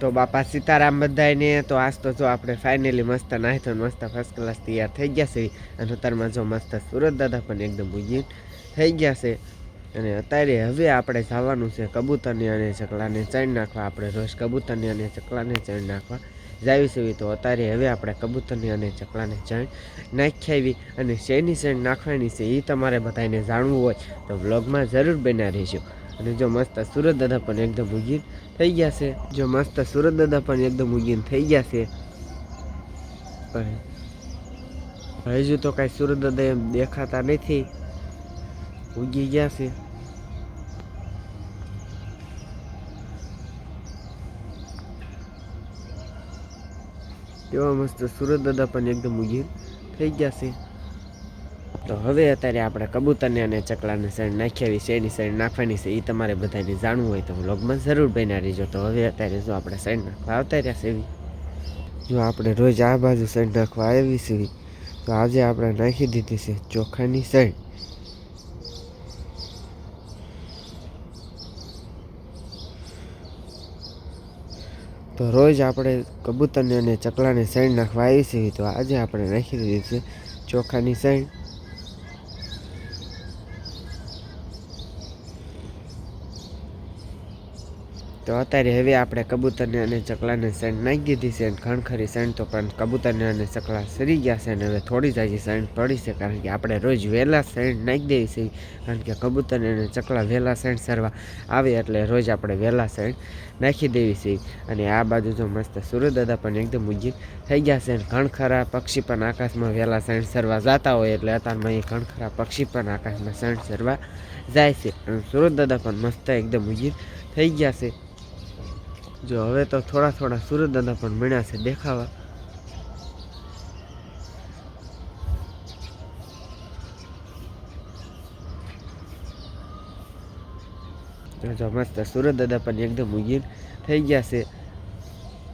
તો બાપા સીતારામ બધાયને તો આજ તો જો આપણે ફાઇનલી મસ્ત નાહી તો મસ્ત ફર્સ્ટ ક્લાસ તૈયાર થઈ ગયા છે અને અત્યારમાં જો મસ્ત સુરત દાદા પણ એકદમ ઉજીન થઈ ગયા છે અને અત્યારે હવે આપણે જવાનું છે કબૂતરની અને ચકલાને ચણ નાખવા. આપણે રોજ કબૂતરની અને ચકલાને ચણ નાખવા જાવી છે. તો અત્યારે હવે આપણે કબૂતરની અને ચકલાને ચણ નાખી આવી અને શેની ચણ નાખવાની છે એ તમારે બધાને જાણવું હોય તો વ્લોગમાં જરૂર બન્યા રહેજો. અને જો મસ્ત સુરત દાદા પણ એકદમ ઉગીન થઈ ગયા છે. જો મસ્ત સુરત દાદા પણ એકદમ ઉગીન થઈ ગયા છે. હજુ તો કાંઈ સુરત દાદા એમ દેખાતા નથી, ઉગી ગયા છે. તેવા મસ્ત સુરત દાદા પણ એકદમ ઉગીન થઈ ગયા છે. તો હવે અત્યારે આપણે કબૂતરને અને ચકલાને શેણ નાખી આવી. શેની શેણ નાખવાની છે એ તમારે બધાને જાણવું હોય તો વ્લોગમાં જરૂર બન્યા રહીજો. તો હવે અત્યારે જો આપણે શેણ નાખવા આવતા રહ્યા છે. જો આપણે રોજ આ બાજુ શેણ નાખવા આવી છે તો આજે આપણે નાખી દીધી છે ચોખાની શેણ. તો રોજ આપણે કબૂતરને અને ચકલાને શેણ નાખવા આવી છે તો આજે આપણે નાખી દીધી છે ચોખાની શેણ. તો અત્યારે હવે આપણે કબૂતરને અને ચકલાને શેણ નાખી દીધી છે. ખણખરી શેણ તો પણ કબૂતરને અને ચકલા સરી ગયા છે અને હવે થોડી જ હજી શેણ પડી છે, કારણ કે આપણે રોજ વહેલા શેણ નાખી દેવી છે. કારણ કે કબૂતરને અને ચકલા વહેલા શેણ સરવા આવે એટલે રોજ આપણે વહેલા શેણ નાખી દેવી છે. અને આ બાજુ જો મસ્ત સુરત દાદા પણ એકદમ ઉગી થઈ ગયા છે. ખણખરા પક્ષી પણ આકાશમાં વહેલા શેણ સરવા જતા હોય એટલે અત્યારમાં એ ખણખરા પક્ષી પણ આકાશમાં શેણ સરવા જાય છે. અને સુરત દાદા પણ મસ્ત એકદમ ઉગી થઈ ગયા છે. જો હવે તો થોડા થોડા સુરત દાદા પણ મળ્યા છે દેખાવા. જો મસ્ત સુરત દાદા પણ એકદમ ઉગીન થઈ ગયા છે.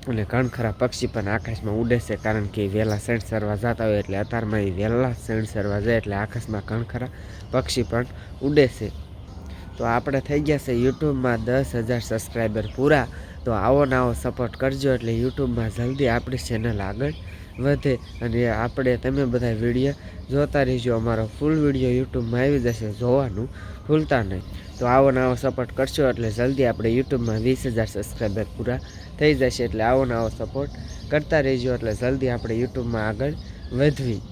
અને ખણખરા પક્ષી પણ આકાશમાં ઉડે છે, કારણ કે વહેલા શેણ સરવા જતા હોય એટલે અત્યારમાં એ વહેલા શેણ સરવા જાય એટલે આકાશમાં ખણખરા પક્ષી પણ ઉડે છે. તો આપણે થઈ ગયા છે યુટ્યુબમાં 10,000 સબસ્ક્રાઈબર પૂરા. તો આવો ને આવો સપોર્ટ કરજો એટલે યુટ્યુબમાં જલ્દી આપણી ચેનલ આગળ વધે. અને આપણે તમે બધા વિડીયો જોતા રહીજો. અમારો ફૂલ વિડીયો યુટ્યુબમાં આવી જશે, જોવાનું ભૂલતા નહીં. તો આવો ને આવો સપોર્ટ કરશો એટલે જલ્દી આપણે યુટ્યુબમાં 20,000 સબસ્ક્રાઈબર પૂરા થઈ જશે. એટલે આવો ને આવો સપોર્ટ કરતા રહેજો એટલે જલ્દી આપણે યુટ્યુબમાં આગળ વધવી.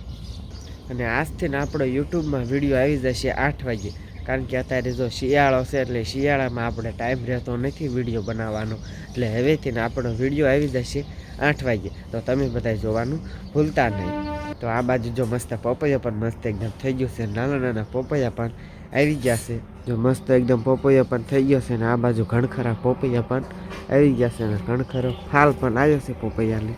અને આજથી ને આપણો યુટ્યુબમાં વિડીયો આવી જશે 8 વાગે, કારણ કે અત્યારે જો શિયાળો છે એટલે શિયાળામાં આપણે ટાઈમ રહેતો નથી વિડીયો બનાવવાનો. એટલે હવેથી આપણો વિડીયો આવી જશે 8 વાગે. તો તમે બધા જોવાનું ભૂલતા નહીં. તો આ બાજુ જો મસ્ત પપૈયા પણ મસ્ત એકદમ થઈ ગયું છે. નાના નાના પપૈયા પણ આવી ગયા છે. જો મસ્ત એકદમ પપૈયા પણ થઈ ગયો છે. અને આ બાજુ ઘણખરા પપૈયા પણ આવી ગયા છે. અને ઘણખરો ફાલ પણ આવ્યો છે પપૈયાને.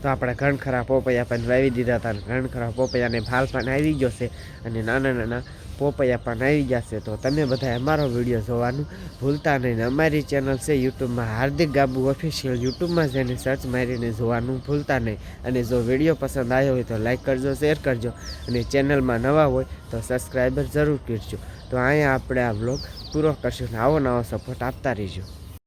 તો આપણે ઘણખરા પોપૈયા પણ વાવી દીધા હતા. ઘણખરા પોપૈયાને ફાલ પણ આવી ગયો છે અને નાના નાના પોપૈયા પણ આવી ગયા છે. તો તમે બધા અમારો વિડીયો જોવાનું ભૂલતા નહીં. અમારી ચેનલ છે યુટ્યુબમાં હાર્દિક ગાબુ ઓફિશિયલ, યુટ્યુબમાં જઈને સર્ચ મારીને જોવાનું ભૂલતા નહીં. અને જો વિડીયો પસંદ આવ્યો હોય તો લાઈક કરજો, શેર કરજો અને ચેનલમાં નવા હોય તો સબસ્ક્રાઈબર જરૂર કરજો. તો અહીંયા આપણે આ વ્લોગ પૂરો કરશું. આવો નવો સપોર્ટ આપતા રહીજો.